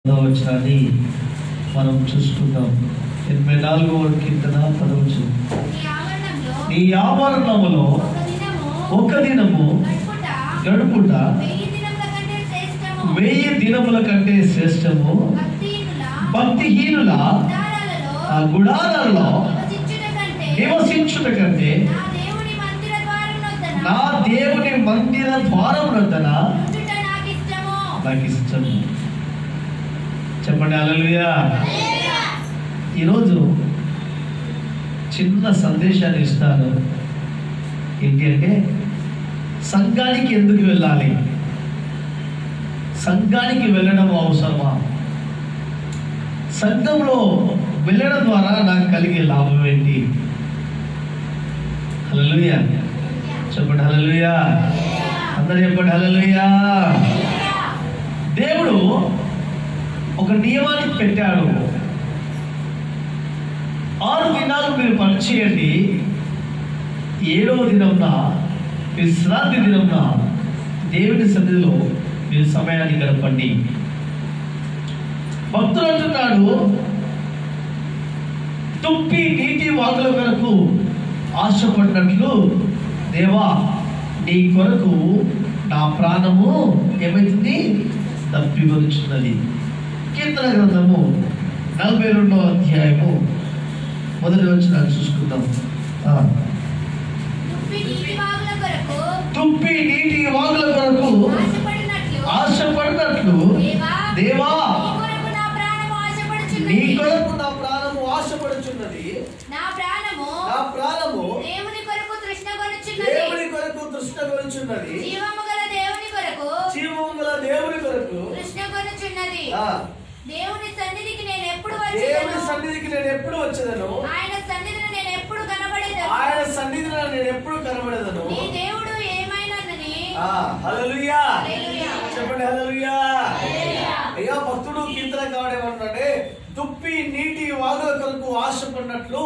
వచనాన్ని మనం చూసుకుందాం. 84వ కీర్తన 10వ వచనం. నీ ఆవరణములో ఒక దినము గడుపుట 1000 దినముల కంటే శ్రేష్టము. భక్తిహీనుల గుడారాలలో నివసించుట కంటే నా దేవుని మందిర ద్వారం వద్దన నాకు ఇష్టము. చెప్పండి హల్లెలూయా. ఈరోజు చిన్న సందేశాన్ని ఇస్తాను. ఏంటి అంటే, సంఘానికి ఎందుకు వెళ్ళాలి, సంఘానికి వెళ్ళడం అవసరమా, సంఘంలో వెళ్ళడం ద్వారా నాకు కలిగే లాభం ఏంటి? హల్లెలూయా. చెప్పండి హల్లెలూయా. అందరూ చెప్పండి హల్లెలూయా. దేవుడు ఒక నియమాన్ని పెట్టాడు. 6 దినాలు మీరు పని చేయండి, 7వ దినంన విశ్రాంతి దినంన దేవుని సన్నిధిలో మీరు సమయాన్ని గడపండి. భక్తులు అంటున్నాడు, తుప్పి నీటి వాగుల కొరకు ఆశపడినట్లు దేవా నీ కొరకు నా ప్రాణము ఏమైతుంది, తప్పివచ్చున్నది. కీర్తన గ్రంథము 42వ అధ్యాయము 1వ వచనాన్ని చూసుకుందాం. తుప్పి నీటి వాగుల కొరకు ఆశపడినట్లు దేవా నీ కొరకు నా ప్రాణము ఆశపడుచున్నది. నా ప్రాణము దేవుని కొరకు తృష్ణగొనుచున్నది. జీవము గల దేవుని కొరకు తృష్ణగొనుచున్నది. దేవుని సన్నిధికి నేను ఎప్పుడు వచ్చేదను, ఆయన సన్నిధిని నేను ఎప్పుడు కనబడేదను. నీ దేవుడు ఏమైనని. హల్లెలూయా. చెప్పండి హల్లెలూయా. అయ్యా, భక్తుడు కీర్తన కావడేమంటే, తుప్పి నీటి వాగుల కొరకు ఆశపడినట్లు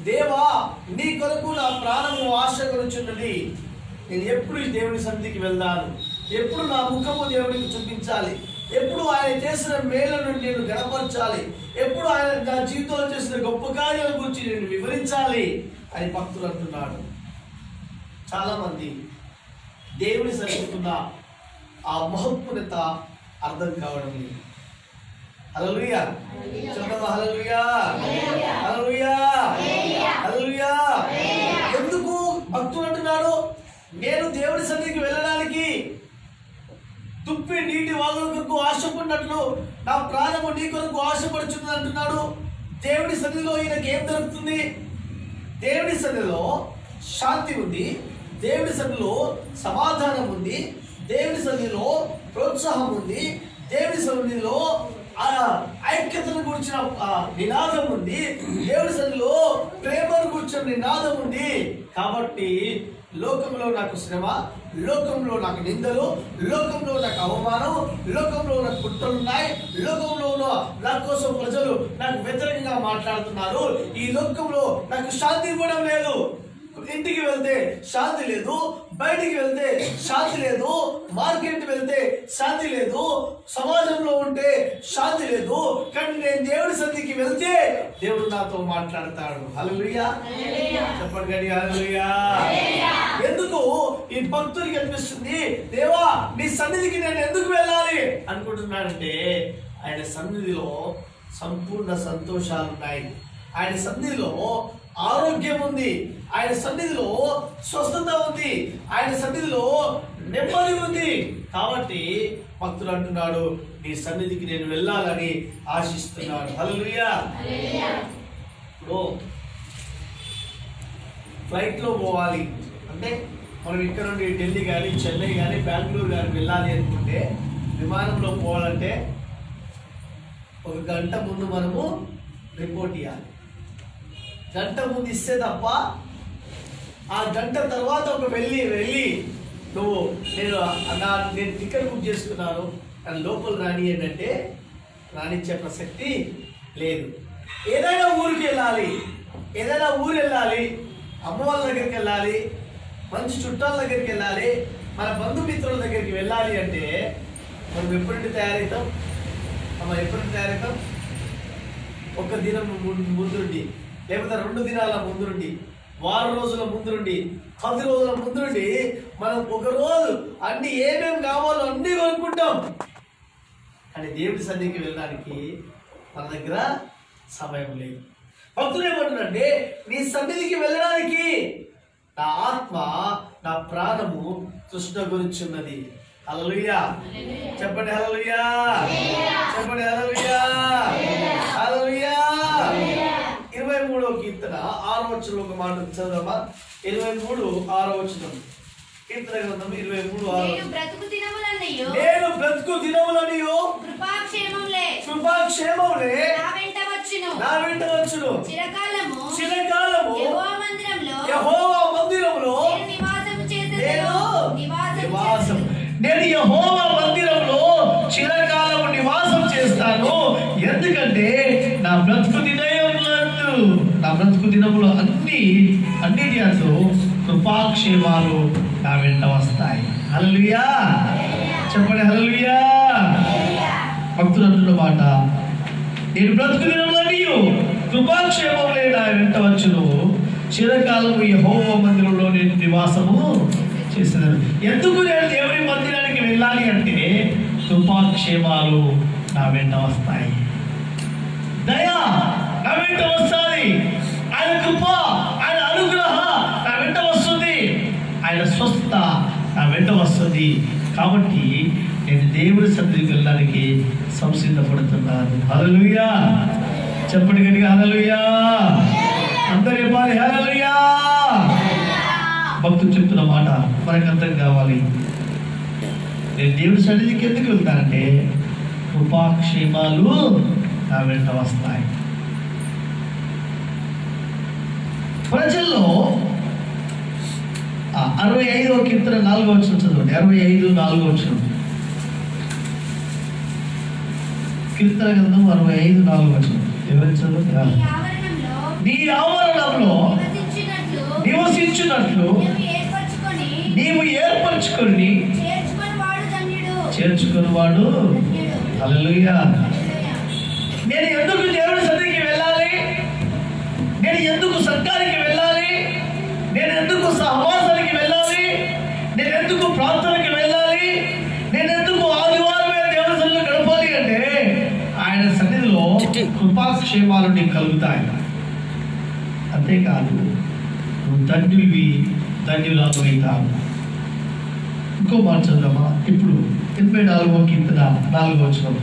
దేవా నీ కొరకు నా ప్రాణము ఆశ కొనుచున్నది. నేను ఎప్పుడు దేవుని సన్నిధికి వెళ్దాను, ఎప్పుడు నా ముఖము దేవునికి చూపించాలి, ఎప్పుడు ఆయన చేసిన మేలను నేను గణపరచాలి, ఎప్పుడు ఆయన నా జీవితంలో చేసిన గొప్ప కార్యాల గురించి నేను వివరించాలి అని భక్తులు అంటున్నాడు. చాలా మంది దేవుని సన్నిధికున్న ఆ మహత్వత అర్థం కావడం లేదు. హల్లెలూయా. చెప్పండి హల్లెలూయా. హల్లెలూయా. హల్లెలూయా. ఎందుకు భక్తులు అంటున్నాడు, నేను దేవుని సన్నిధికి వెళ్ళడానికి తుప్పి నీటి వాగుల కొరకు ఆశపడినట్లు నా ప్రాణము నీ కొరకు ఆశపడుచున్నది అంటున్నాడు. దేవుని సన్నిధిలో ఈయనకి ఏం దొరుకుతుంది? దేవుని సన్నిధిలో శాంతి ఉంది, దేవుని సన్నిధిలో సమాధానం ఉంది, దేవుని సన్నిధిలో ప్రోత్సాహం ఉంది, దేవుని సన్నిధిలో ఐక్యతను గురించిన నినాదం ఉంది, దేవుని సన్నిధిలో ప్రేమను గురించిన నినాదం ఉంది. కాబట్టి లోకంలో నాకు శ్రమ, లోకంలో నాకు నిందలు, లోకంలో నాకు అవమానం, లోకంలో నాకు కుట్రలున్నాయి, లోకంలో నా కోసం ప్రజలు నాకు వ్యతిరేకంగా మాట్లాడుతున్నారు, ఈ లోకంలో నాకు శాంతి ఇవ్వడం లేదు. ఇంటికి వెళ్తే శాంతి లేదు, బయటికి వెళ్తే శాంతి లేదు, మార్కెట్ వెళ్తే శాంతి లేదు, సమాజంలో ఉంటే శాంతి లేదు. కానీ నేను దేవుడి సన్నిధికి వెళ్తే దేవుడు నాతో మాట్లాడతాడు. హల్లెలూయా. చెప్పండి గడి హల్లెలూయా. ఎందుకు ఈ భక్తుడికి అనిపిస్తుంది, దేవా నీ సన్నిధికి నేను ఎందుకు వెళ్ళాలి అనుకుంటున్నాడంటే, ఆయన సన్నిధిలో సంపూర్ణ సంతోషాలు ఉన్నాయి, ఆయన సన్నిధిలో ఆరోగ్యం ఉంది, ఆయన సన్నిధిలో స్వస్థత ఉంది, ఆయన సన్నిధిలో నెమ్మది ఉంది. కాబట్టి భక్తుడు అంటున్నాడు, నీ సన్నిధికి నేను వెళ్ళాలని ఆశిస్తున్నాడు. హల్లెలూయా. ఇప్పుడు ఫ్లైట్లో పోవాలి అంటే, మనం ఇక్కడ నుండి ఢిల్లీ కానీ చెన్నై కానీ బెంగళూరు కానీ వెళ్ళాలి అనుకుంటే, విమానంలో పోవాలంటే 1 గంట ముందు మనము రిపోర్ట్ ఇవ్వాలి. గంట ముందు ఇస్తే తప్ప, ఆ గంట తర్వాత వెళ్ళి నువ్వు నేను టికెట్ బుక్ చేసుకున్నాను అని లోపల రాని ఏంటంటే రానిచ్చే ప్రసక్తి లేదు. ఏదైనా ఊరికి వెళ్ళాలి, అమ్మ వాళ్ళ దగ్గరికి వెళ్ళాలి, మంచి చుట్టాల దగ్గరికి వెళ్ళాలి, మన బంధుమిత్రుల దగ్గరికి వెళ్ళాలి అంటే మనం ఎప్పుడంటే తయారవుతాం? అమ్మ ఎప్పుడు తయారవుతాం? ఒక దినం ముందుండి, లేకపోతే 2 దినాల ముందుండి, వారం రోజుల ముందుండి, 10 రోజుల ముందుండి మనం ఒక రోజు అన్ని ఏమేమి కావాలో అన్నీ కొనుక్కుంటాం. కానీ దేవుడి సన్నిధికి వెళ్ళడానికి మన దగ్గర సమయం లేదు. భక్తులు ఏమంటున్నారంటే, నీ సన్నిధికి వెళ్ళడానికి నా ఆత్మ, నా ప్రాణము తృష్ణ గురించున్నది. హల్లెలూయా చెప్పండి, హల్లెలూయా చెప్పండి, హల్లెలూయా హల్లెలూయా. 23వ కీర్తన 6వ వచనంలో ఒక మాట చదవమా. 23:6 వచనం. కీర్తన గ్రంథం 23:6. నేను బ్రతుకు దినములనియు కృపాక్షేమములే నా వెంట వచ్చును. చిరకాలము యెహోవా మందిరములో నేను యెహోవా మందిరంలో చిరకాలము నివాసం చేస్తాను. ఎందుకంటే నా బ్రతుకు దినములో అన్నిటి అందు కృపాక్షేమాలు నా వెంట వస్తాయి. హల్లెలూయా చెప్పండి, హల్లెలూయా. భక్తులు అంటున్న మాట, నేను బ్రతుకు దినములన్నీ కృపాక్షేమములే నా వెంట వచ్చును. చిరకాలము యెహోవా మందిరంలో నేను నివాసము చేస్తున్నాను. ఎందుకు నేను దేవుని మందిరానికి వెళ్ళాలి అంటే కృపాక్షేమాలు నా వెంట వస్తాయి. దయ నా వెంట వస్తుంది. ఆయన కృప, ఆయన అనుగ్రహ నా వెంట వస్తుంది. ఆయన స్వస్థ నా వెంట వస్తుంది. కాబట్టి నేను దేవుడి సన్నిధికి వెళ్ళడానికి సంసిద్ధపడుతున్నాను. హల్లెలూయా చెప్పండి గట్టిగా, హల్లెలూయా. అందరి పాలి హల్లెలూయా. భక్తులు చెప్తున్న మాట మనకు అర్థం కావాలి. నేను దేవుడి సన్నిధికి ఎందుకు వెళ్తానంటే కృపాక్షేమాలు నా వెంట వస్తాయి. ప్రజల్లో 65వ కీర్తన 4వ వచనం చదవండి. 65:4 కీర్తన గ్రంథం 65:4 ఎవరి చదవండి. నీ ఆవరణంలో నివసించినట్లు నీవు ఏర్పరచుకొని చేర్చుకుని వాడు. హల్లెలూయా. నేను ఎందుకు దేవుడి సన్నిధికి వెళ్ళాలి? నేను ఎందుకు సంఘానికి వెళ్ళాలి? నేను ఎందుకు సహవాసానికి వెళ్ళాలి? నేను ఎందుకు ప్రార్థనకి వెళ్ళాలి? నేను ఎందుకు ఆదివారమే దేవుడి సన్నిధిలో గడపాలి అంటే ఆయన సన్నిధిలో కృపాక్షేమాలు నీకు కలుగుతాయి. అంతేకాదు, నువ్వు ధన్యులాగా అవుతావు. ఇంకో మాట చదువుదామా. ఇప్పుడు 84వ కీర్తన 4వ వచనం.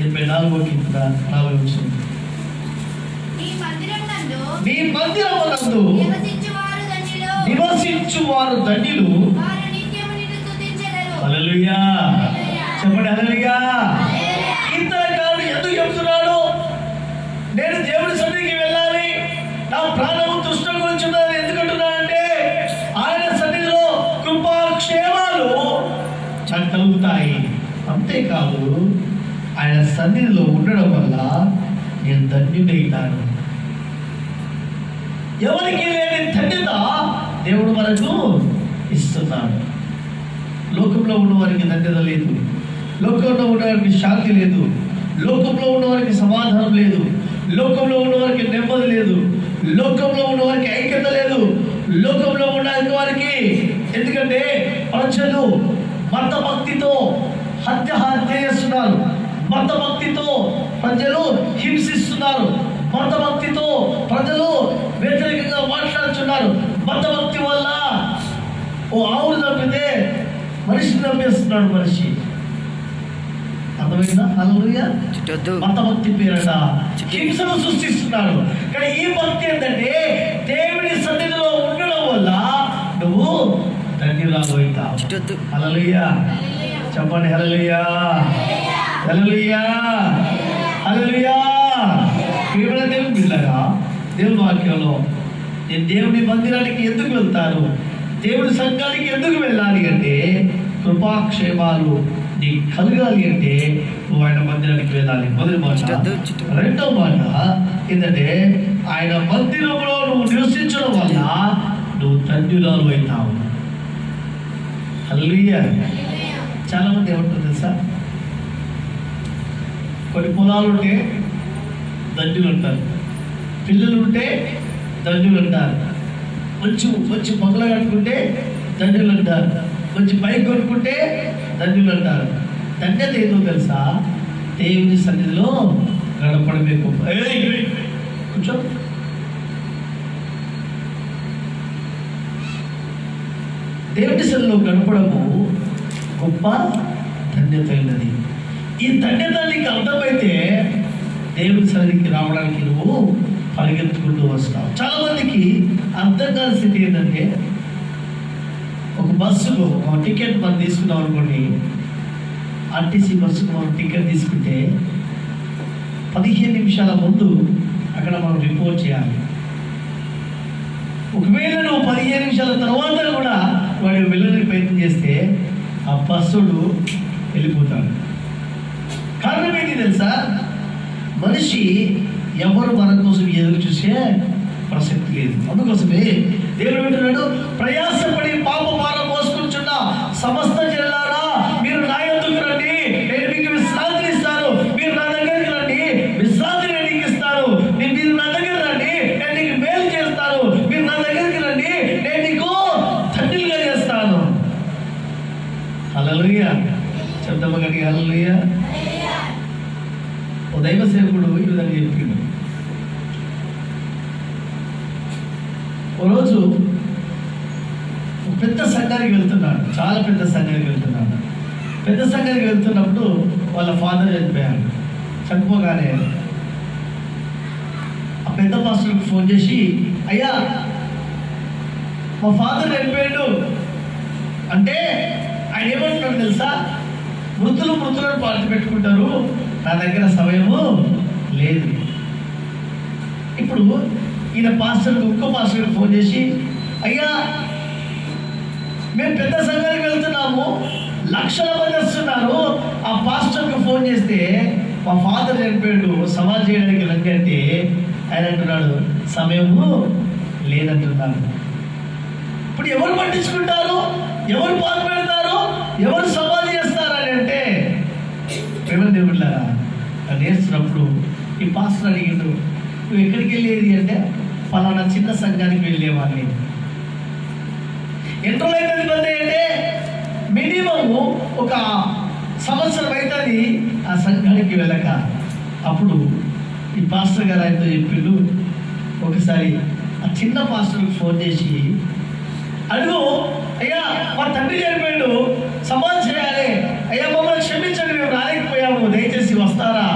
84వ కీర్తన 4వ వచనం. నీ మందిరమునందు నివసించువారు ధన్యులు. హల్లెలూయా చెప్పండి, హల్లెలూయా. కీర్తనకారుడు ఎందుకు చెప్తున్నాడు? నేను దేవుడి సన్నిధికి వెళ్ళాలి, నా ప్రాణము తృష్ణ గురించున్నది ఎందుకంటున్నానంటే ఆయన సన్నిధిలో కృపాక్షేమాలు నాకు కలుగుతాయి. అంతేకాదు, ఆయన సన్నిధిలో ఉండడం వల్ల నేను ధన్యుడైతాను. ఎవరికి లేని ధన్యత దేవుడు మనకు ఇస్తున్నాడు. లోకంలో ఉన్నవారికి ధన్యత లేదు, లోకంలో ఉన్నవారికి శాంతి లేదు, లోకంలో ఉన్నవారికి సమాధానం లేదు, లోకంలో ఉన్నవారికి నెమ్మది లేదు, లోకంలో ఉన్నవారికి ఐక్యత లేదు, లోకంలో ఉన్న వారికి. ఎందుకంటే ప్రజలు మత భక్తితో హత్య చేస్తున్నారు, మత భక్తితో ప్రజలు హింసిస్తున్నారు, మత భక్తితో ప్రజలు వ్యతిరేకంగా మాట్లాడుతున్నారు. మత భక్తి వల్ల ఓ ఆవును చంపితే మనిషిని చంపేస్తున్నాడు మనిషి. అర్థమైందా? హల్లెలూయా. మత భక్తి పేరట హింసను సృష్టిస్తున్నాడు. కానీ ఈ భక్తి ఏంటంటే దేవుని సన్నిధిలో ఉండడం వల్ల నువ్వు ధన్యురాలు అవుతావు. హల్లెలూయా చెప్పండి, హల్లెలూయా హల్లెలూయా హల్లెలూయా. దేవుని బిడ్డలారా, దేవుని వాక్యంలో నేను దేవుని మందిరానికి ఎందుకు వెళ్తాను, దేవుని సంఘానికి ఎందుకు వెళ్ళాలి అంటే కృపాక్షేమాలు నీకు కలగాలి అంటే నువ్వు ఆయన మందిరానికి వెళ్ళాలి. మొదటి మాట. రెండవ మాట ఏంటంటే ఆయన మందిరంలో నువ్వు నివసించడం వల్ల నువ్వు ధన్యురాలు అవుతావు. హల్లెలూయా. చాలా మంది ఏమంటారు తెలుసా, కొన్ని పొలాలు ఉంటే దండులు అంటారు, పిల్లలు ఉంటే దండులు అంటారు, మంచి బంగ్లా కట్టుకుంటే దండులు అంటారు, మంచి బైక్ కొనుక్కుంటే దండులు అంటారు. ధన్యత ఏదో తెలుసా? దేవుని సన్నిధిలో గడపడమే గొప్ప. కూర్చో. దేవుని సన్నిధిలో గడపడము గొప్ప ధన్యత అయినది. ఈ ధన్యత నీకు అర్థమైతే దేవుని సన్నిధికి రావడానికి నువ్వు పరిగెత్తుకుంటూ వస్తావు. చాలా మందికి అర్థం కాని స్థితి ఏంటంటే, ఒక బస్సుకు టికెట్ మనం తీసుకున్నాం అనుకోండి, ఆర్టీసీ బస్సుకు మనం టికెట్ తీసుకుంటే 15 నిమిషాల ముందు అక్కడ మనం రిపోర్ట్ చేయాలి. ఒకవేళ నువ్వు 15 నిమిషాల తర్వాత కూడా వాడు వెళ్ళడానికి ప్రయత్నం చేస్తే ఆ బస్సుడు వెళ్ళిపోతాడు. కారణం ఏంటి తెలుసా? మనిషి ఎవరు మన కోసం ఎదురు చూసే ప్రసక్తి లేదు. అందుకోసమే దేవుడు అంటున్నాడు, ప్రయాసపడి పాప భారం మోసుకుంటున్న సమస్త జనులారా మీరు నా యొద్దకు రండి, నేను మీకు విశ్రాంతిని ఇస్తాను. మీరు నా దగ్గరికి రండి, విశ్రాంతిని నేను నీకు ఇస్తాను. మీరు నా దగ్గర రండి, నేను నీకు మేలు చేస్తాను. మీరు నా దగ్గరికి రండి, నేను నీకు ధన్యులుగా చేస్తాను. హల్లెలూయా. చెప్తామా గట్టిగా హల్లెలూయా. ఓ దైవ సేవకుడు ఈ విధంగా చెప్పిండు. ఓ రోజు పెద్ద సంఘానికి వెళ్తున్నాడు, చాలా పెద్ద సంఘానికి వెళ్తున్నాడు. పెద్ద సంఘానికి వెళ్తున్నప్పుడు వాళ్ళ ఫాదర్ చనిపోయాడు. చనిపోగానే ఆ పెద్ద పాస్టర్కి ఫోన్ చేసి, అయ్యా మా ఫాదర్ చనిపోయాడు అంటే ఆయన ఏమంటున్నాడు తెలుసా? మృతులను పార్టీ పెట్టుకుంటారు, నా దగ్గర సమయము లేదు. ఇప్పుడు ఈయన పాస్టర్కి ఇంకో పాస్టర్కి ఫోన్ చేసి, అయ్యా మేము పెద్ద సంఘానికి వెళ్తున్నాము, లక్షల మంది వస్తున్నారు. ఆ పాస్టర్కి ఫోన్ చేస్తే మా ఫాదర్ చనిపోయాడు, సమాజ్ చేయడానికి రండి అంటే ఆయన అంటున్నాడు సమయము లేదంటున్నాడు. ఇప్పుడు ఎవరు పట్టించుకుంటారు? ఎవరు పాలు పెడతారు? ఎవరు సమాధి చేస్తారని అంటే ప్రేమ దేవుళ్ళారా నేర్చుకున్నప్పుడు ఈ పాస్టర్ అడిగిండు, నువ్వు ఎక్కడికి వెళ్ళేది అంటే పలానా చిన్న సంఘానికి వెళ్ళేవాడిని. ఎన్ని రోజులైతే అంటే మినిమము ఒక సంవత్సరం అవుతుంది ఆ సంఘానికి వెళ్ళక. అప్పుడు ఈ పాస్టర్ గారు ఆయనతో చెప్పిండు, ఒకసారి ఆ చిన్న పాస్టర్కి ఫోన్ చేసి అడుగు, అయ్యా మా తండ్రి చనిపోయాడు, సమాధి చేయాలి, అయ్యా మమ్మల్ని క్షమించండి, మేము రాలేకపోయాము, దయచేసి వస్తారా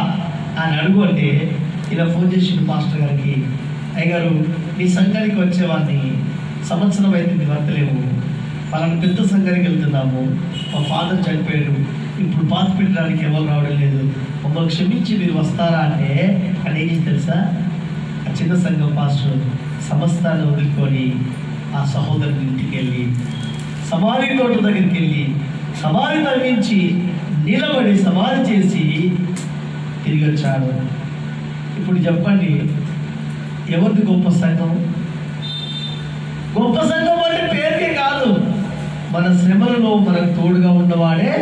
అని అడుగు అంటే ఇలా ఫోన్ చేసిండు పాస్టర్ గారికి, అయ్యగారు మీ సంఘానికి వచ్చేవాడిని, సంవత్సరం అయితే మేము వస్తలేము, పలానా పెద్ద సంఘానికి వెళ్తున్నాము, మా ఫాదర్ చనిపోయాడు, ఇప్పుడు పాత పెట్టడానికి ఎవరు రావడం లేదు, మమ్మల్ని క్షమించి మీరు వస్తారా అంటే అని ఏం తెలుసా? ఆ చిన్న సంఘం పాస్టర్ సమస్తాన్ని వదులుకొని ఆ సహోదరుని ఇంటికి వెళ్ళి సమాధి తోట దగ్గరికి వెళ్ళి సమాధి తవ్వించి నిలబడి సమాధి చేసి తిరిగి వచ్చాడు. ఇప్పుడు చెప్పండి, ఎవరిది గొప్ప సంఘం? గొప్ప సంఘం అంటే పేరుకే కాదు, మన శ్రమలలో మనకు తోడుగా ఉన్నవాడే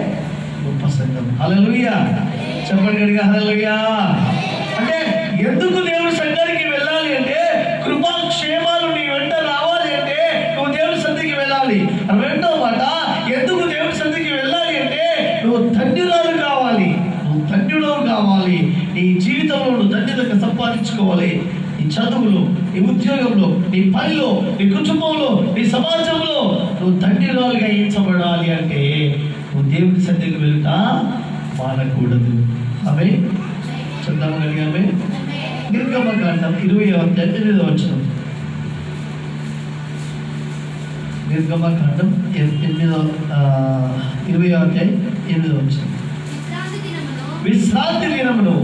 గొప్ప సంఘం. హల్లెలూయా. చెప్పండి గట్టిగా హల్లెలూయా. అంటే ఎందుకు దేవుడి సంఘానికి వెళ్ళాలి అంటే కృపాక్షేమాలు నీ వెంట రావాలి అంటే నువ్వు దేవుడి సన్నిధికి వెళ్ళాలి. రెండో మాట, ఎందుకు దేవుడి సన్నిధికి వెళ్ళాలి అంటే నువ్వు ధన్యురాలు కావాలి, నువ్వు ధన్యుడు కావాలి. నీ జీవితంలో నువ్వు ధన్యతగా సంపాదించుకోవాలి. నీ చదువులో, నీ ఉద్యోగంలో, నీ పనిలో, నీ కుటుంబంలో, నీ సమాజంలో నువ్వు ధన్యురాలుగా ఎంచబడాలి అంటే నువ్వు దేవుడి సన్నిధికి వెళ్తా మానకూడదు. ఆమె చెప్తాము కలిగి ఆమె నిర్గమకాండం 20వ వచనం. నిర్గమకాండం 20వ అధ్యాయం 8వ వచనం. విశ్రాంతి దినమును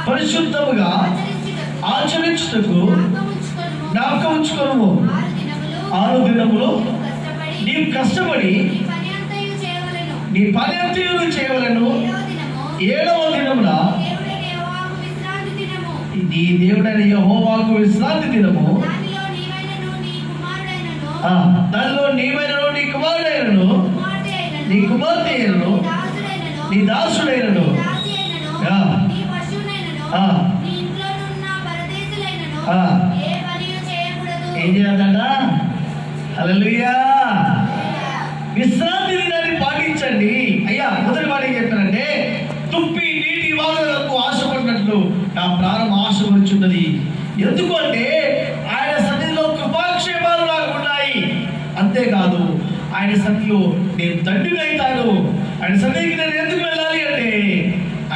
పరిశుద్ధముగా ఆచరించుటకు జ్ఞాపకం ఉంచుకొనుము. 6 దినములు నీవు కష్టపడి నీ పని అంతయు చేయవలెను. 7వ దినమున నీ దేవుడైన యెహోవాకు విశ్రాంతి దినము. దానిలో నీవైనను నీ కుమారుడైనను నీ కుమార్తె అయినను నీ దాసుడైనను ఏం చేయాలట? హల్లెలూయా. విశ్రాంతి దినాన్ని పాటించండి. అయ్యా మొదటి మాట ఏం చెప్పారంటే, తుప్పి నీటి వాగులకు ఆశపడినట్లు నా ప్రాణం ఆశపడుచున్నది. ఎందుకు అంటే ఆయన సన్నిధిలో కృపాక్షేమాలు నాకు ఉన్నాయి. అంతేకాదు ఆయన సన్నిధిలో నేను తండ్రినైతాను. ఆయన సన్నిధికి నేను ఎందుకు వెళ్ళాలి అంటే,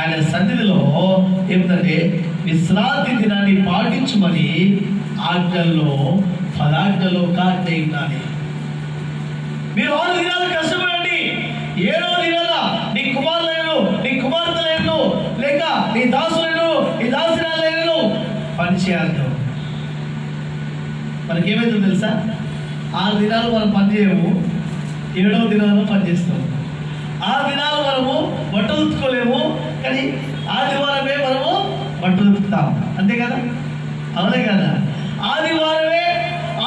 ఆయన సన్నిధిలో ఏమిటంటే విశ్రాంతి దినాన్ని పాటించమని ఆజ్ఞల్లో 10 ఆజ్ఞల్లో కార్య ఉండాలి. మీరు 6 దినాలు కష్టపడండి, 7వ దినాల నీ కుమారులను నీ కుమార్తెలను లేక నీ దాసులను నీ దాసురాలను పని చేయాలి. మనకేమైందో తెలుసా? 6 దినాలు మనం పని చేయము, 7వ దినాల్లో పని చేస్తాము. 6 దినాలు మనము బట్టలు ఉతుకోలేము, కానీ ఆదివారమే మనము బట్టలు ఉతుకుతాం. అంతే కదా? అవునే కదా? ఆదివారమే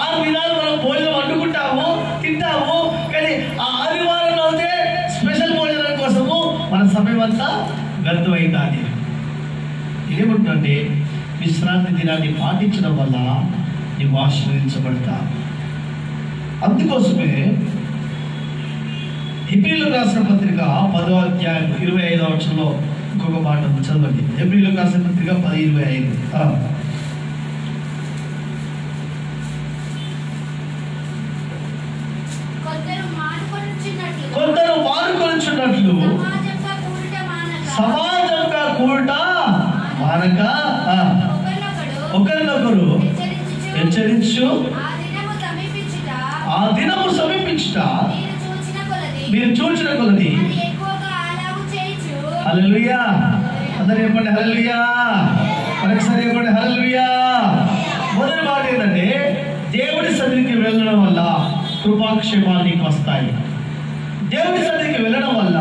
6 దినాలు మనం భోజనం వండుకుంటాము, తింటాము, కానీ ఆ ఆదివారం అయితే స్పెషల్ భోజనం కోసము మన సమయం అంతా వ్యర్థమైంది. ఇదేమంటుంటే విశ్రాంతి దినాన్ని పాటించడం వల్ల నీవు ఆశీర్వదించబడతా. అందుకోసమే హెబ్రీయులకు రాసిన పత్రిక 10వ అధ్యాయం 25వ వచనంలో ఇంకొక మాట చదవండి. హెబ్రీయులకు రాసిన పత్రిక 10:25. కొందరు మానుకొనుచున్నట్లు సమాజంగా కూడుట మానక ఒకరినొకరు హెచ్చరించు ఆ దినము సమీపించుట మీరు చూచిన కొలది. హల్లెలూయా. అందరూ చెప్పండి హల్లెలూయా. మరొకసారి చెప్పండి హల్లెలూయా. మొదటి మాట ఏంటంటే దేవుడి సన్నిధికి వెళ్ళడం వల్ల కృపాక్షేమాలు నీకు వస్తాయి. దేవుడి సన్నిధికి వెళ్ళడం వల్ల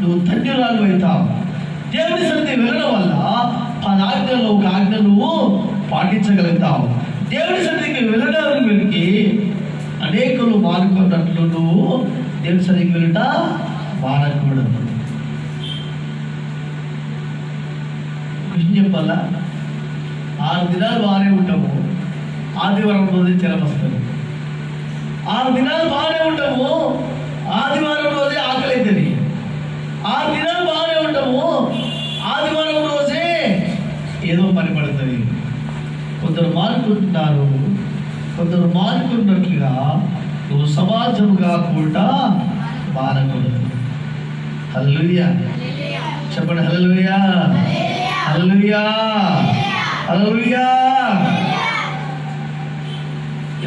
నువ్వు ధన్యురాలు అవుతావు. దేవుడి సన్నిధికి వెళ్ళడం వల్ల 10 ఆజ్ఞల్లో ఒక ఆజ్ఞ నువ్వు పాటించగలుగుతావు. దేవుడి సన్నిధికి వెళ్ళడానికి వెళ్ళి అనేకులు మానుకున్నట్లు నువ్వు దేవుడి సన్నిధికి వెళ్ళట మానకూడదు. కృష్ణ చెప్పాలా? 6 దినాలు బాగానే ఉంటాము, ఆదివారం రోజు జ్వరం వస్తుంది. 6 దినాలు బాగానే ఉంటాము, ఆదివారం రోజే ఆకలి అవుతుంది. 6 దినాలు బాగానే ఉంటాము, ఆదివారం రోజే ఏదో పని పడుతుంది. కొందరు మానుకుంటున్నారు, కొందరు మానుకున్నట్లుగా నువ్వు సమాజంగా కూడా మానకూడదు. హల్లెలూయా. చెప్పండి హల్లెలూయా. హల్లెలూయా. హల్లెలూయా.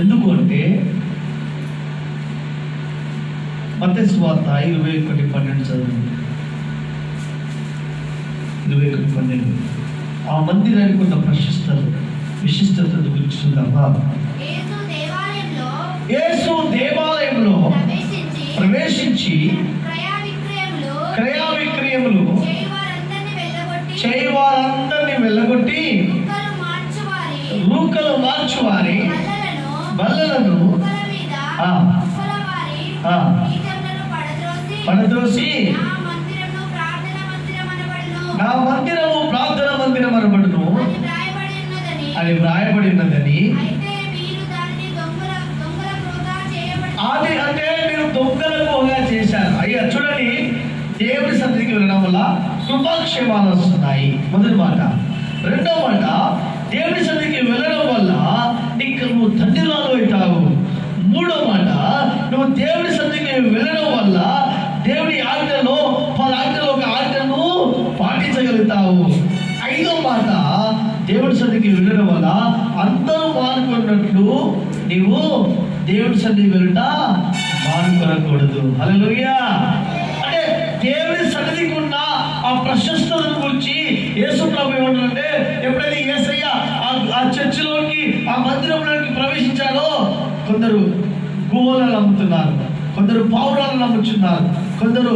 ఎందుకు అంటే మత్తయి సువార్త 21:12 చదవండి. 21:12. ఆ మందిరానికి ఉన్న విశిష్టత గురించి చూద్దామా? యేసు దేవాలయంలో ప్రవేశించి క్రయ విక్రయములు చేయవారందరినీ వెళ్ళగొట్టి రూకలు మార్చువారి బల్లలను పడద్రోసి నా మందిరము ప్రార్థన మందిరం అనబడును అని వ్రాయబడి ఉన్నదని. అది అంటే మీరు దొంగలకుగా చేశారు. అయ్యా చూడండి, దేవుడి సన్నిధికి వెళ్ళడం వల్ల కృపాక్షేమాలు వస్తున్నాయి. మొదటి మాట. రెండవ మాట, దేవుడి సన్నిధికి వెళ్ళడం వల్ల నువ్వు ధన్యురాలు అవుతావు. మూడో మాట, నువ్వు దేవుడి సన్నిధికి వెళ్ళడం వల్ల దేవుడి ఆజ్ఞలో 10 ఆజ్ఞలో ఒక ఆజ్ఞను పాటించగలుగుతావు. ఐదో మాట, దేవుడి సన్నిధికి వెళ్ళడం వల్ల అందరూ మానుకున్నట్లు నీవు దేవుడి సన్నిధికి వెళ్ళట మానుకోకూడదు. హల్లెలూయా. అంటే దేవుడి సన్నిధికి ఉన్న ఆ ప్రశస్తతను గురించి యేసు ప్రభు ఏమంటారంటే, ఎప్పుడైతే యేసయ్య ఆ చర్చిలోకి ఆ మందిరంలోకి ప్రవేశించారో కొందరు గువ్వలను అమ్ముతున్నారు, కొందరు పావురాలను అమ్ముతున్నారు, కొందరు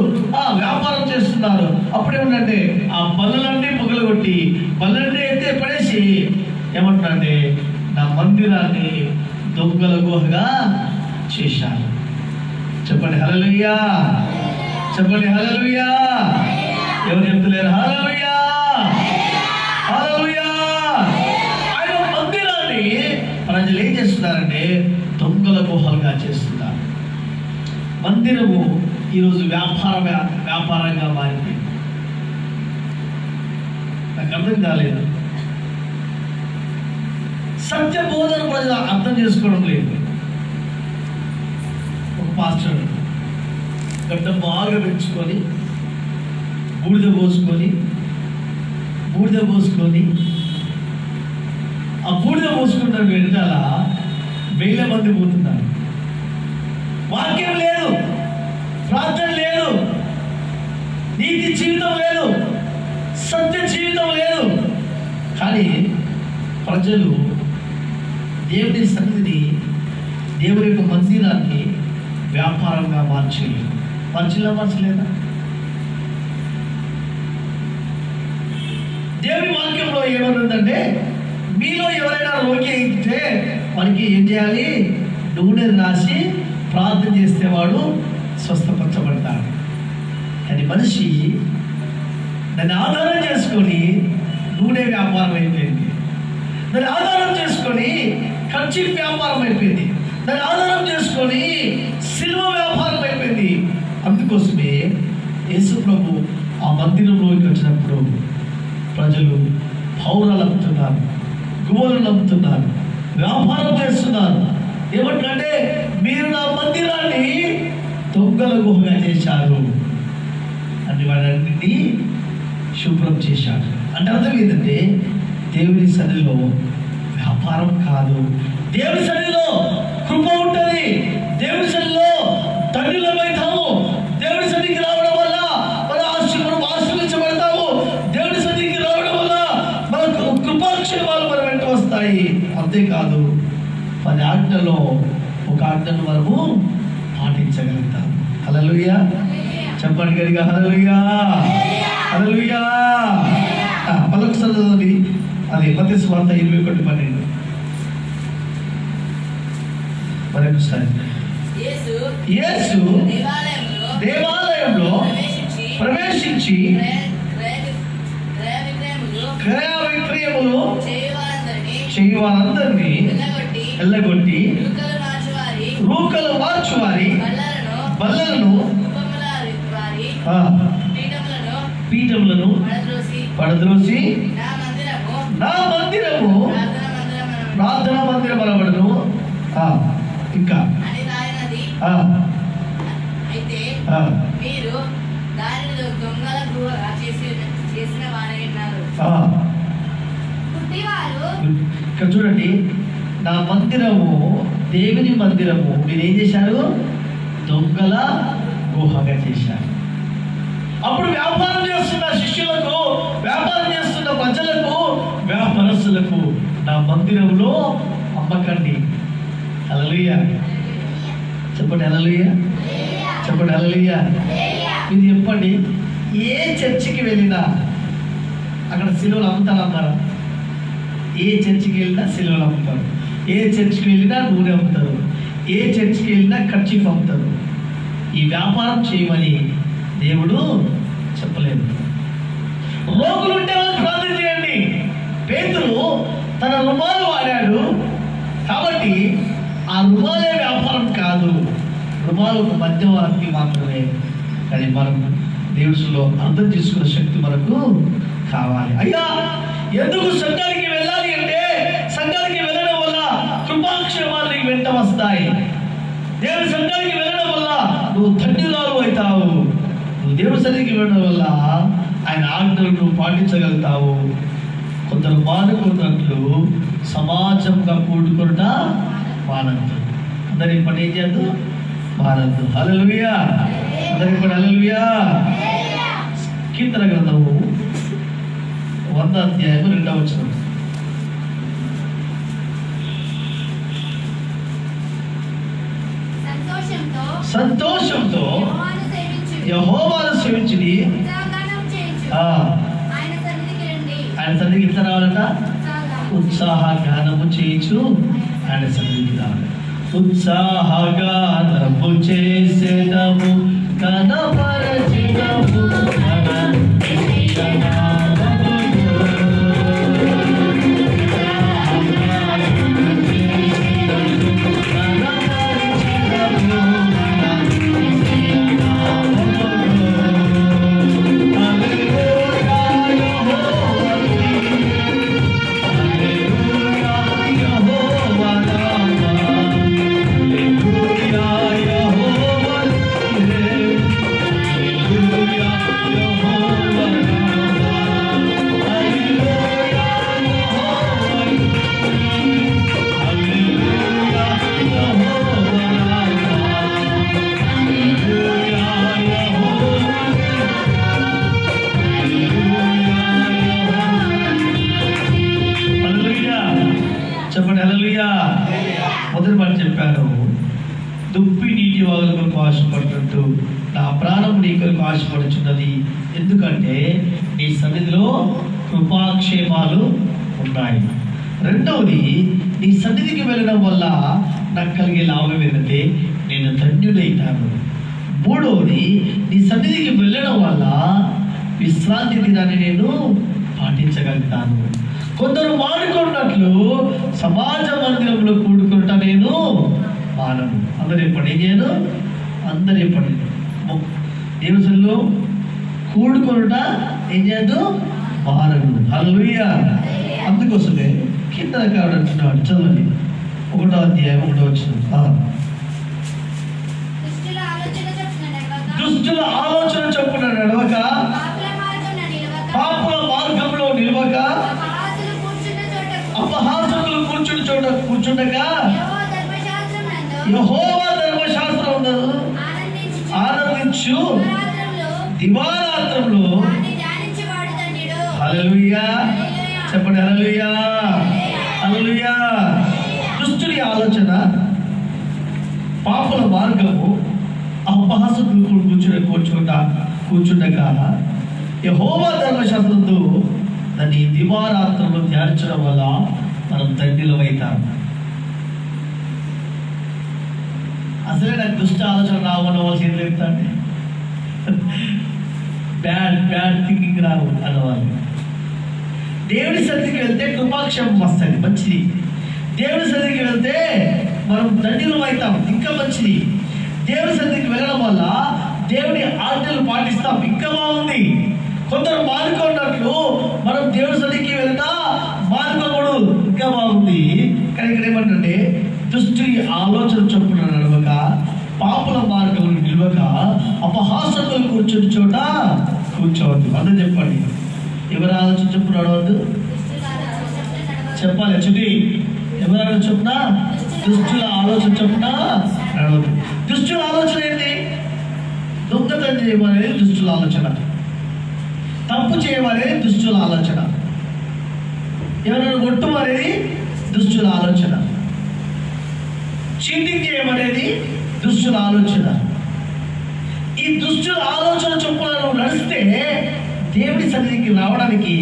వ్యాపారం చేస్తున్నారు. అప్పుడేమంటే ఆ బల్లలన్నీ పగలగొట్టి బల్లలన్నీ అయితే పడేసి ఏమంటున్నారంటే నా మందిరాన్ని దొంగల గుహగా చేశారు. చెప్పండి హల్లెలూయా. చెప్పండి హల్లెలూయా. ఎవరు చెప్తలేరు హల్లెలూయా. చేస్తున్నారంటే దొంగల గుహలుగా చేస్తున్నారు. మందిరము ఈరోజు వ్యాపారంగా మారింది. నాకు అర్థం కాలేదు. సత్య బోధన ప్రజలు అర్థం చేసుకోవడం లేదు. ఒక పాస్టర్ గడ్డ బాగా పెంచుకొని బూడిద పోసుకొని ఆ బూడిద పోసుకుంటారు. వెనకాల 1000 మంది పోతున్నారు. వాక్యం లేదు, ప్రార్థన లేదు, నీతి జీవితం లేదు, సత్య జీవితం లేదు. కానీ ప్రజలు దేవుని సన్నిధిని, దేవుని యొక్క మందిరాన్ని వ్యాపారంగా మార్చలేదా? దేవుని వాక్యంలో ఏమనుందంటే, మీలో ఎవరైనా రోగి అయితే వారికి ఏం చేయాలి? నూనె రాసి ప్రార్థన చేస్తే వాడు స్వస్థపరచబడతాడు. కానీ మనిషి దాన్ని ఆధారం చేసుకొని నూనె వ్యాపారం అయిపోయింది. దాన్ని ఆధారం చేసుకొని ఖర్చు వ్యాపారం అయిపోయింది. దాన్ని ఆధారం చేసుకొని సిల్వ వ్యాపారం అయిపోయింది. అందుకోసమే యేసు ప్రభు ఆ మందిరంలోకి వచ్చినప్పుడు ప్రజలు పౌరాలు అమ్ముతున్నారు, గువ్వలు అమ్ముతున్నారు, వ్యాపారం చేస్తున్నారు. ఏమంటే, మీరు నా మందిరాన్ని దొంగల గుహగా చేశారు అని వాడన్నింటినీ శుభ్రం చేశాడు. అంటే అర్థం ఏంటంటే, దేవుని సన్నిధిలో వ్యాపారం కాదు, దేవుని సన్నిధిలో కృప ఉంటుంది. దేవుని సన్నిధిలో తండ్రులమవుతాము. దేవుని సన్నిధికి రావడం వల్ల మనం ఆశీర్వించబడతాము. దేవుని సన్నిధికి రావడం వల్ల మనకు కృపాక్షేమాలు మన వెంట వస్తాయి. అంతేకాదు, 10 ఆజ్ఞలో ఒక ఆజ్ఞను మనము పాటించగలుగుతాం. హల్లెలూయా చెప్పండి గట్టిగా, హల్లెలూయా హల్లెలూయా. పలకసంది అది మత్తయి సువార్త 21:12. మరొకసారి, యేసు దేవాలయంలో ప్రవేశించి క్రయ విక్రయములు చేయవారందరినీ ఎల్లగొట్టి రూకలు మార్చువారి బల్లలను పీఠములను పడద్రోసి నా మందిరము ప్రార్థనా మందిరం అనబడును. ఇంకా ఇక్కడ చూడండి, నా మందిరము దేవుని మందిరము మీరేం చేశారు? దొంగల గుహగా చేశారు. అప్పుడు వ్యాపారం చేస్తున్న శిష్యులకు, వ్యాపారం చేస్తున్న ప్రజలకు, వ్యాపారస్తులకు నా మందిరంలో అమ్మకండి. హల్లెలూయా చెప్పండి, హల్లెలూయా చెప్పండి, హల్లెలూయా. ఇది చెప్పండి, ఏ చర్చికి వెళ్ళినా అక్కడ సిలువలు అమ్ముతారా? ఏ చర్చికి వెళ్ళినా సిలువలు అమ్ముతారు. ఏ చర్చికి వెళ్ళినా నూనె అమ్ముతారు. ఏ చర్చికి వెళ్ళినా ఖర్చు అమ్ముతారు. ఈ వ్యాపారం చేయమని దేవుడు చెప్పలేదు. రోగులు ఉంటే వాళ్ళు ప్రార్థన చేయండి. పేతురు తన రుమాలు వాడాడు కాబట్టి ఆ రుమాలే వ్యాపారం కాదు, రుమాలు ఒక మధ్యవర్తి మాత్రమే. కానీ మనం దేవుడిలో అర్థం చేసుకునే శక్తి మనకు కావాలి. అయ్యా, ఎందుకు సంఘానికి వెళ్ళాలి అంటే, సంఘానికి వెళ్ళడం వల్ల కృపాక్షేమాలు నీకు వెంట వస్తాయి. దేవుని సంఘానికి వెళ్ళడం వల్ల నువ్వు ధన్యురాలు అవుతావు. నువ్వు దేవుని సన్నిధికి వెళ్ళడం వల్ల ఆయన ఆజ్ఞలు నువ్వు పాటించగలుగుతావు. కొందరు మానుకున్నట్లు సమాజంగా కూడుకున్న మానద్దు. అందరికి పని ఏం చేయద్దు, మానద్దు. హల్లెలూయా అందరికి కూడా హల్లెలూయా. కీర్తన గ్రంథము 100 అధ్యాయము 2వ వచనం. సంతోషంతో యెహోవాను సేవించుడి. ఆయన సన్నిధికి ఎంత రావాలంట? ఉత్సాహ గానము చేయించు ఆయన సన్నిధికి రావాలి. ఉత్సాహగానము చేసేదము కనపరచినము హల్లెలూయా. మొదటి మాట చెప్పాను, దుప్పి నీటి వాగుల కొరకు ఆశపడుతున్నట్టు నా ప్రాణం నీ కొరకు ఆశపడుచున్నది, ఎందుకంటే నీ సన్నిధిలో కృపాక్షేమాలు ఉన్నాయి. రెండవది, నీ సన్నిధికి వెళ్ళడం వల్ల నాకు కలిగే లాభం ఏంటంటే నేను ధన్యుడైతాను. మూడవది, నీ సన్నిధికి వెళ్ళడం వల్ల విశ్రాంతి దినాన్ని నేను పాటించగలుగుతాను. కొందరు మానుకున్నట్లు సమాజ మందిరంలో కూడుకుంటా నేను మానను. అందరు చెప్పండి, నేను అందరు చెప్పండి, దేవసల్లో కూడుకొనుట ఏం చేయదు, మానను. హల్లెలూయా. అందుకోసమే కింద కావడంటున్నాడు, చదవండి 1వ అధ్యాయం 1వ వచనం. దుష్టుల ఆలోచన చొప్పున నడవక, పాపుల మార్గంలో నిలవక, అపహాసకులు కూర్చుని చోట కూర్చుండగా యెహోవా ధర్మశాస్త్రమునందు ఆనందించు దివారాత్రంలో. హల్లెలూయా. చెప్పండి హల్లెలూయా. హల్లెలూయా. దుష్టుని ఆలోచన, పాపుల మార్గము, అపహాసకులు కూర్చుండగా యెహోవా ధర్మశాస్త్రమునందు దాన్ని దివారాత్రంలో ధ్యానించడం వల్ల మనం ధన్యులమవుతాం. అసలే నాకు దుష్ట ఆలోచన రావన్న వాళ్ళు చేతులు ఎత్తండి. బ్యాడ్ థింకింగ్ రావు అన్నవాళ్ళు. దేవుడి సన్నిధికి వెళ్తే కృపాక్షేమం వస్తుంది, మంచిది. దేవుడి సన్నిధికి వెళ్తే మనం ధన్యులం అవుతాం, ఇంకా మంచిది. దేవుడి సన్నిధికి వెళ్ళడం వల్ల దేవుడి ఆజ్ఞలు పాటిస్తాం, ఇంకా బాగుంది. కొందరు మానుకున్నట్లు మనం దేవుడి సన్నిధికి వెళ్తా మానుకోకూడదు, ఇంకా బాగుంది. కానీ ఇక్కడ ఏమంటే దుష్టుని ఆలోచన చొప్పున నడవక, పాపుల మార్గంలో నిలవక, అపహాసకులు కూర్చుని చోట కూర్చోవద్దు. అందరూ చెప్పండి, ఎవరి ఆలోచన చొప్పున నడవద్దు చెప్పాలి. చుడి ఎవరి ఆలోచన చొప్పున? దుష్టుల ఆలోచన చొప్పున నడవద్దు. దుష్టుల ఆలోచన ఏంటి? దొంగతనం చేయమనేది దుష్టుల ఆలోచన, తప్పు చేయమనేది దుష్టుల ఆలోచన, ఎవరైనా కొట్టుమనేది దుష్టుల ఆలోచన, చీటింగ్ చేయమనేది దుష్టుల ఆలోచన. ఈ దుష్టుల ఆలోచన చొప్పున నడిస్తే దేవుడి సన్నిధికి రావడానికి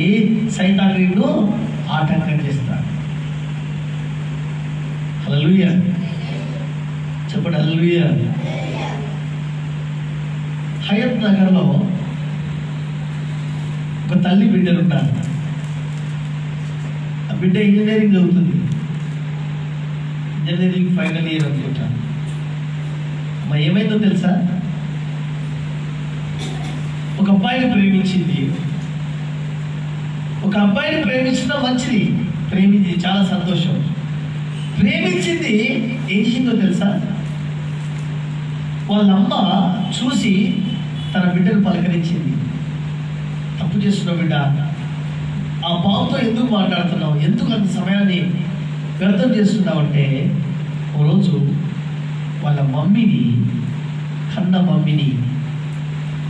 సైతాను ఆటంకం చేస్తాడు. హల్లెలూయా. చెప్పండి హల్లెలూయా. హయత్ నగర్లో ఒక తల్లి బిడ్డలు ఉన్నారు. ఆ బిడ్డ ఇంజనీరింగ్ చదువుతుంది, ఇంజనీరింగ్ ఫైనల్ ఇయర్ అనుకుంటా. అమ్మ ఏమైందో తెలుసా? ఒక అబ్బాయిని ప్రేమించింది. ఒక అబ్బాయిని ప్రేమించడం మంచిది, ప్రేమించింది, చాలా సంతోషం. ప్రేమించింది, ఏం చేసిందో తెలుసా? వాళ్ళమ్మ చూసి తన బిడ్డను పలకరించింది. తప్పు చేస్తున్నావు బిడ్డ, ఆ బాబుతో ఎందుకు మాట్లాడుతున్నావు, ఎందుకు అంత సమయాన్ని వ్యర్థం చేస్తున్నావు అంటే, ఓ రోజు వాళ్ళ మమ్మీని, కన్న మమ్మీని,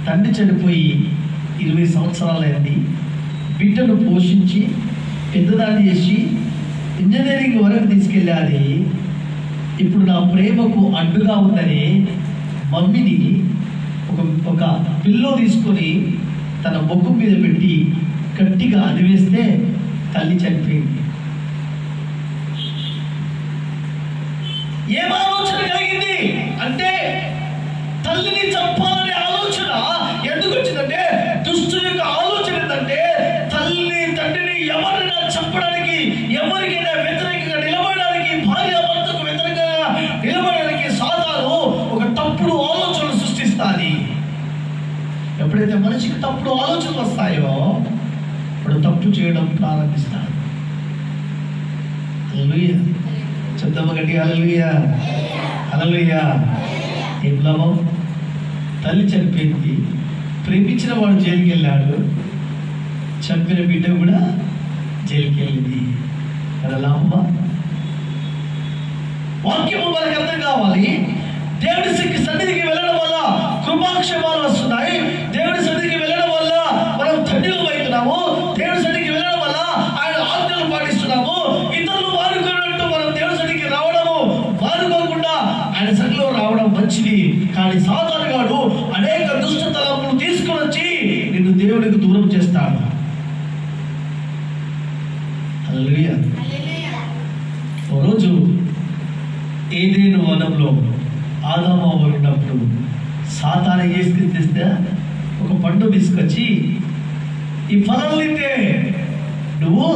తండ్రి చనిపోయి 20 సంవత్సరాలైంది, బిడ్డను పోషించి పెద్దదాన్ని చేసి ఇంజనీరింగ్ వరకు తీసుకెళ్ళాలి, ఇప్పుడు నా ప్రేమకు అడ్డుగా ఉందని మమ్మీని ఒక పిల్లో తీసుకొని తన ముఖం మీద పెట్టి గట్టిగా అదివేస్తే తల్లి చనిపోయింది. ఏం ఆలోచన కలిగింది అంటే, తల్లిని చంపాలనే ఆలోచన ఎందుకు వచ్చిందంటే, దుష్టుల యొక్క ఆలోచన ఏంటంటే, తల్లిని తండ్రిని ఎవరైనా చంపడానికి, ఎవరికైనా వ్యతిరేకంగా నిలబడడానికి, భార్యాభర్తకు వ్యతిరేకంగా నిలబడడానికి సాతాను ఒక తప్పుడు ఆలోచన సృష్టిస్తాది. ఎప్పుడైతే మనిషికి తప్పుడు ఆలోచనలు వస్తాయో ఇప్పుడు తప్పు చేయడం ప్రారంభిస్తాడు. హల్లెలూయా. చెప్తామా గట్టిగా హల్లెలూయా. హల్లెలూయా. ఏం లాభం? తల్లి చనిపోయింది, ప్రేమించిన వాడు జైలుకి వెళ్ళాడు, చంపిన బిడ్డ కూడా జైలుకి వెళ్ళింది. కదా లాభమా? వాక్యము మనకు అర్థం కావాలి. దేవుడి సన్నిధికి వెళ్ళడం వల్ల కృపాక్షేమాలు వస్తున్నాయి. దేవుడి సన్నిధికి వెళ్ళడం వల్ల మనం ధన్యులు అవుతున్నాము. దేవుడి సన్నిధికి వెళ్ళడం వల్ల ఆయన ఆజ్ఞలు పాటిస్తున్నాము. ఇతరులు వాడుకున్నట్టు మనం దేవుడి హల్లెలూయా. ఓ రోజు ఏదేను వనంలో ఆదాము అవ్వలు ఉన్నప్పుడు సాతాను ఏ స్థితి తెస్తే ఒక పండు తీసుకొచ్చి ఈ ఫలం తింటే నువ్వు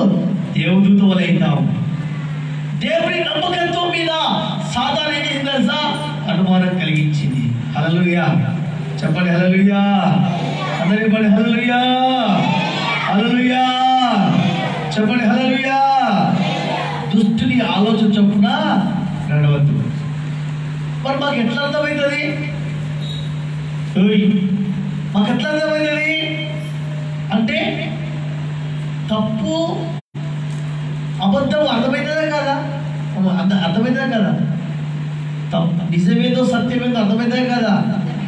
దేవదూత వలె అవుతావు. దేవుని నమ్మకంతో మీద సాతాను ఏం చేసింది తెలుసా? అనుమానం కలిగించింది. హల్లెలూయా చెప్పండి, హల్లెలూయా. అందరూ చెప్పండి హల్లెలూయా, హల్లెలూయా చెప్పండి, హల్లెలూయా. దుష్టుని ఆలోచన చొప్పున నడవద్దు. మరి మాకు ఎట్లా అర్థమవుతుంది? మాకు ఎట్లా అర్థమవుతుంది అంటే తప్పు అబద్ధం అర్థమవుతుందా కదా? అర్థమవుతుందా కదా? తప్పు నిజమేదో సత్యమేదో అర్థమవుతుందా కదా?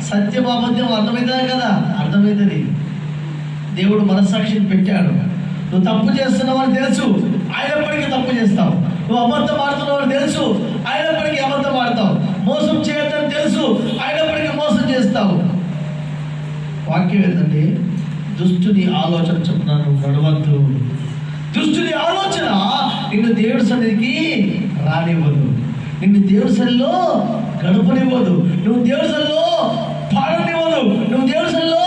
సత్యం అబద్ధం అర్థమవుతుందా కదా? అర్థమవుతుంది. దేవుడు మనస్సాక్షిని పెట్టాడు. నువ్వు తప్పు చేస్తున్నావు అని తెలుసు, అయినప్పటికీ తప్పు చేస్తావు. నువ్వు అబద్ధం ఆడుతున్నావు అని తెలుసు, అయినప్పటికీ అబద్ధం ఆడతావు. మోసం చేయొద్దని తెలుసు, అయినప్పటికీ మోసం చేస్తావు. వాక్యం ఏంటంటే దుష్టుని ఆలోచన చొప్పున నువ్వు నడవద్దు. దుష్టుని ఆలోచన నిన్ను దేవుడి సన్నిధికి రానివ్వదు, నిన్ను దేవుడి సన్నిధిలో గడపనివ్వదు, నువ్వు దేవుడి సన్నిధిలో పాడనివ్వదు, నువ్వు దేవుడి సన్నిధిలో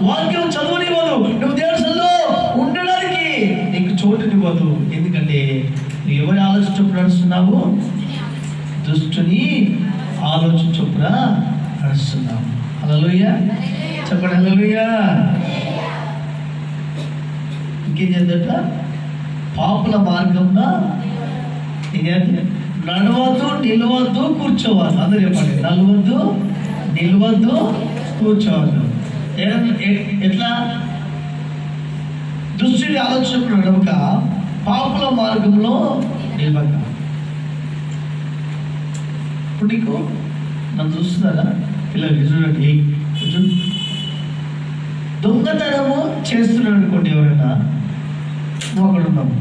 వాక్యం చదువునివ్వదు, నువ్వు దేవుడి సన్నిధిలో ఉండడానికి నీకు చోటునివ్వదు. ఎందుకంటే నువ్వు ఎవరి ఆలోచన చొప్పున నడుస్తున్నావు? దుష్టుని ఆలోచన చొప్పున నడుస్తున్నావు. హల్లెలూయా చెప్పండి, హల్లెలూయా. ఇంకేం చేద్దాట? పాపుల మార్గంలో నడవద్దు, నిలవద్దు, కూర్చోవాలి. అందరూ చెప్పండి, నడవద్దు, నిలవద్దు, కూర్చోవద్దు. ఎట్లా? దుష్టుని ఆలోచన నడవక పాపుల మార్గంలో నిలవక. ఇప్పుడు నీకు నన్ను చూస్తున్నారా పిల్లలు? చూడండి, దొంగతనము చేస్తున్నాడు అనుకోండి ఎవరైనా, నువ్వు అక్కడ ఉన్నావు,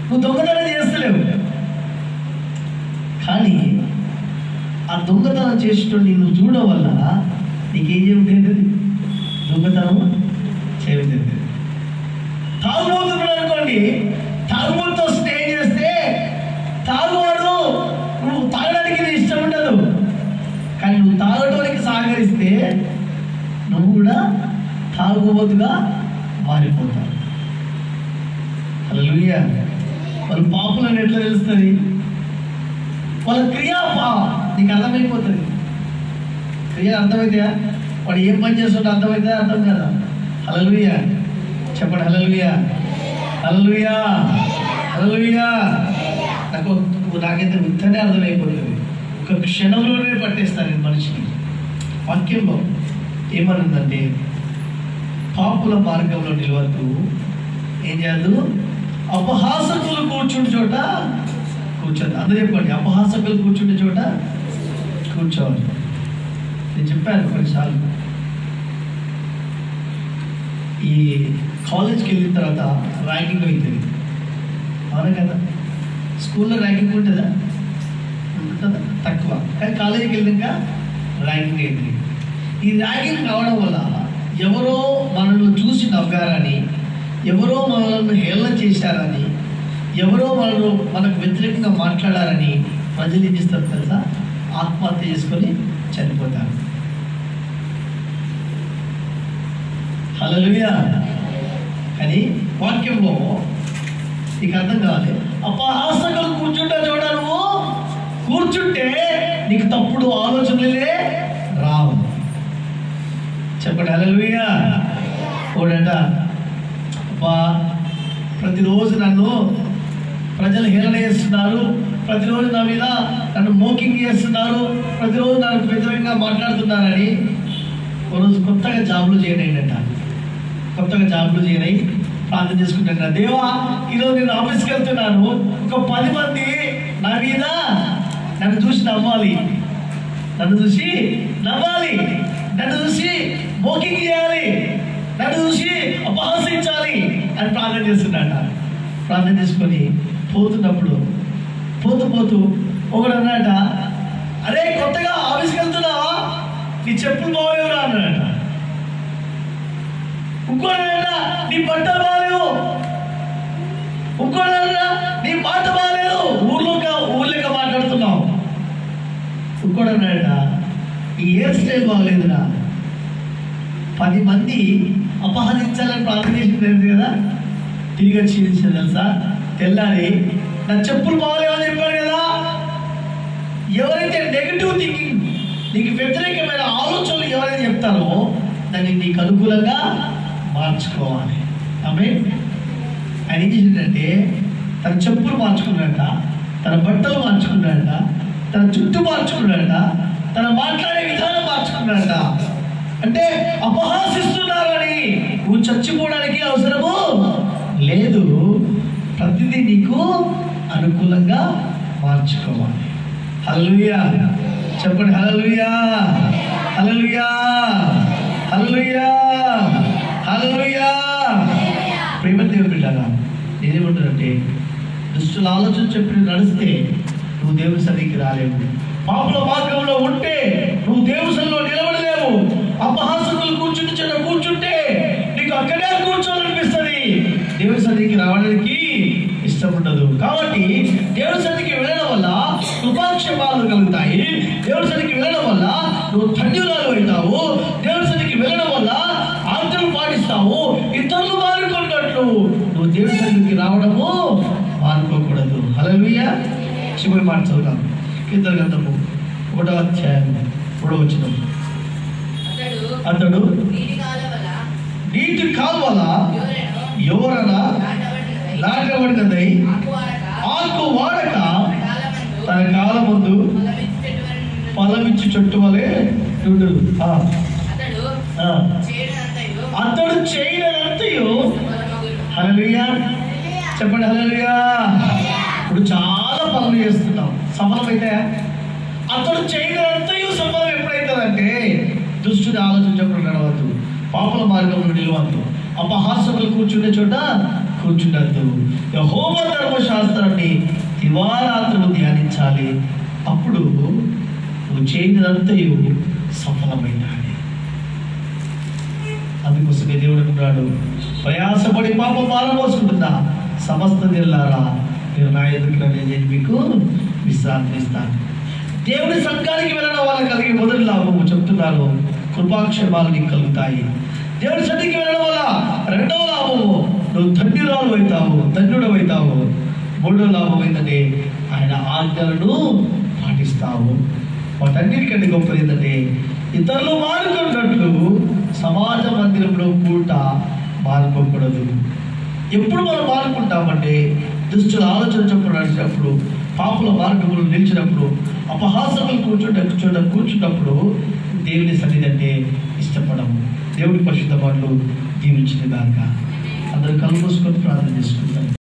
నువ్వు దొంగతనం చేస్తలేవు, కానీ ఆ దొంగతనం చేసేటప్పుడు నిన్ను చూడడం వల్ల నీకేం చేయలేదు? దొంగతనం చేయలేదు. తాగుబోతున్నాడు అనుకోండి, తాగుబోతుతో స్నేహం చేస్తే తాగువాడు నువ్వు తాగడానికి నీ ఇష్టం ఉండదు, కానీ నువ్వు తాగడానికి సహకరిస్తే నువ్వు కూడా తాగుబోతుగా మారిపోతావు. హల్లెలూయా. వాళ్ళు పాపులని ఎట్లా తెలుస్తుంది? వాళ్ళ క్రియా నీకు అర్థమైపోతుంది. క్రియ అర్థమైతే వాడు ఏం పని చేస్తుంటే అర్థమైతే అర్థం కదా. హల్లెలూయా చెప్పండి, హల్లెలూయా, హల్లెలూయా, హల్లెలూయా. నాకైతే ఇంతనే అర్థమైపోతుంది. ఒక క్షణంలోనే పట్టేస్తాను నేను మనిషిని. వాక్యంలో ఏమనుందంటే పాపుల మార్గంలో నిలవద్దు, ఏం చేయద్దు, అపహాసకులు కూర్చుండే చోట కూర్చోద్దు. అందరూ చెప్పండి, అపహాసకులు కూర్చుండే చోట కూర్చోవాలి. నేను చెప్పాను కొన్నిసార్లు, ఈ కాలేజ్కి వెళ్ళిన తర్వాత ర్యాంకింగ్ అవుతుంది, అవునా కదా? స్కూల్లో ర్యాంకింగ్ ఉంటుందా? ఉంటుందా? తక్కువ. కానీ కాలేజీకి వెళ్ళాక ర్యాంకింగ్ అవుతుంది. ఈ ర్యాంకింగ్ రావడం వల్ల ఎవరో మనల్ని చూసి నవ్వారని, ఎవరో మనల్ని హేళన చేశారని, ఎవరో మనకు వ్యతిరేకంగా మాట్లాడారని ప్రజలు ఏం చేస్తారు తెలుసా? ఆత్మహత్య చేసుకొని చనిపోతారు. హల్లెలూయా. కానీ వాక్యంలో నీకు అర్థం కావాలి, అపహాసకులు కూర్చుంటే చూడ, నువ్వు కూర్చుంటే నీకు తప్పుడు ఆలోచనలే రావు. చెప్పండి, హల్లెలూయా. ఓడట అబ్బా ప్రతిరోజు నన్ను ప్రజలు హేళన చేస్తున్నారు, ప్రతిరోజు నా మీద నన్ను మోకింగ్ చేస్తున్నారు, ప్రతిరోజు నాకు వ్యతిరేకంగా మాట్లాడుతున్నారని ఒకరోజు కొత్తగా జాబులు చేయనైనట, కొత్తగా జాబులు చేయనై ప్రార్థన చేసుకుంటున్నా, దేవా ఈరోజు నేను ఆఫీస్కి వెళ్తున్నాను, ఒక 10 మంది నా మీద నన్ను చూసి నవ్వాలి, నన్ను చూసి నవ్వాలి, నన్ను చూసి మోకింగ్ చేయాలి, నన్ను చూసి అపహాసించాలి అని ప్రార్థన చేస్తున్నట. ప్రార్థన చేసుకొని పోతున్నప్పుడు పోతూ ఒకడు అన్నట, అరే కొత్తగా ఆఫీస్కి వెళ్తున్నావా, నీ చెప్పులు బాగలేవురా అన్నాడట. ఇంకోట నీ బట్టలు బాగలేవు, ఇంకోటన్నా నీ మాట బాగాలేదు, ఊర్లోకి మాట్లాడుతున్నావు. ఇంకోటన్నాడ ఈ హెయిర్ స్టైల్ బాగలేదురా, 10 మంది అపహరించాలని ప్రార్థన చేసింది కదా, తిరిగి వచ్చి తెలుసా తెల్లారి నా చెప్పులు బాగలేవని చెప్పాడు కదా. ఎవరైతే నెగిటివ్ థింకింగ్, నీకు వ్యతిరేకమైన ఆలోచనలు ఎవరైతే చెప్తారో దాన్ని నీకు అనుకూలంగా మార్చుకోవాలి. ఆమె ఆయన ఏం చేసిందంటే తన చెప్పులు మార్చుకున్నాడట, తన బట్టలు మార్చుకున్నాడట, తన జుట్టు మార్చుకున్నాడట, తన మాట్లాడే విధానం మార్చుకున్నాడట. అంటే అపహాసిస్తున్నారని నువ్వు చచ్చిపోవడానికి అవసరము లేదు, ప్రతిదీ నీకు అనుకూలంగా మార్చుకోవాలి. హల్లెలూయా చెప్పండి, హల్లెలూయా హల్లెలూయా హల్లెలూయా హల్లెలూయా. ప్రేమ దేవుని బిడ్డలారా, నేనేమంటానంటే దుష్టుల ఆలోచన చెప్పి నడిస్తే నువ్వు దేవుని సన్నిధికి రాలేవు. పాపుల మార్గంలో ఉంటే నువ్వు దేవుని సన్నిధిలో నిలబడలేవు. అపహాసకులు కూర్చుంటే నీకు అక్కడే కూర్చోవాలనిపిస్తుంది, దేవుని సన్నిధికి రావడానికి ఇష్టపడదు. కాబట్టి దేవుని సన్నిధికి వెళ్ళడం వల్ల కృపాక్షేమాలు కలుగుతాయి. దేవుని సన్నిధికి వెళ్ళడం వల్ల నువ్వు ధన్యురాలు అవుతావు. దేవుని సన్నిధికి వెళ్ళడం వల్ల ఆజ్ఞలు పాటిస్తావు. ఇతరులు మారుకున్నట్లు నువ్వు దేవుని సన్నిధికి రావడము మానుకోకూడదు. హల్లెలూయా. చివరి మాట చదువుతాం. కీర్తన గ్రంథము 1వ అధ్యాయం 3వ వచనం. అతడు నీటి కాలువల యోరన నాటబడినదై ఆకు వాడక తన కాలమందు ఫలమిచ్చి చెట్టు వలె చూడు. అతడు చేయనంతయు. హల్లెలూయా చెప్పండి, హల్లెలూయా. ఇప్పుడు చాలా పనులు చేస్తున్నాం, సఫలమైతే అతడు చేయనంతయు సఫలం ఎప్పుడైతుందంటే దుష్టుని ఆలోచించకుండా నడవద్దు, పాపల మార్గంలో నిలవద్దు, అపహాసకులు కూర్చుండే చోట కూర్చుండద్దు. యెహోవా ధర్మశాస్త్రాన్ని దివారాత్రులు ధ్యానించాలి. అప్పుడు నువ్వు చేయనంతయు సఫలమైనాలి. అందుకోసమే దేవుడు అంటున్నాడు, ప్రయాసపడి పాపం మారబోసుకుంటున్నా సమస్త దిల్లారా నేను నా ఎదుగులో నేను మీకు విశ్రాంతి ఇస్తాను. దేవుడి సంఘానికి వెళ్ళడం వల్ల కలిగే మొదటి లాభము చెప్తున్నారు, కృపాక్షేమాలు నీకు కలుగుతాయి. దేవుడి సన్నిధికి వెళ్ళడం వల్ల 2వ లాభము నువ్వు ధన్యుడు అవుతావు. 3వ లాభం ఏంటంటే ఆయన ఆజ్ఞలను పాటిస్తావు. వాటన్నిటికంటే గొప్పది ఏంటంటే ఇతరులు మారుకున్నట్లు సమాజ మందిరంలో పూట మారుకోకూడదు. ఎప్పుడు మనం మారుకుంటామంటే దుష్టుల ఆలోచన చెప్పినప్పుడు, పాపుల మార్గములు నిలిచినప్పుడు, అపహాసకులు కూర్చున్నప్పుడు దేవుని సన్నిధి అంటే ఇష్టపడము. దేవుడి పరిశుద్ధ మాటలు దీవించిన దాకా అందరూ కళ్ళు మూసుకొని ప్రార్థన చేసుకుంటారు.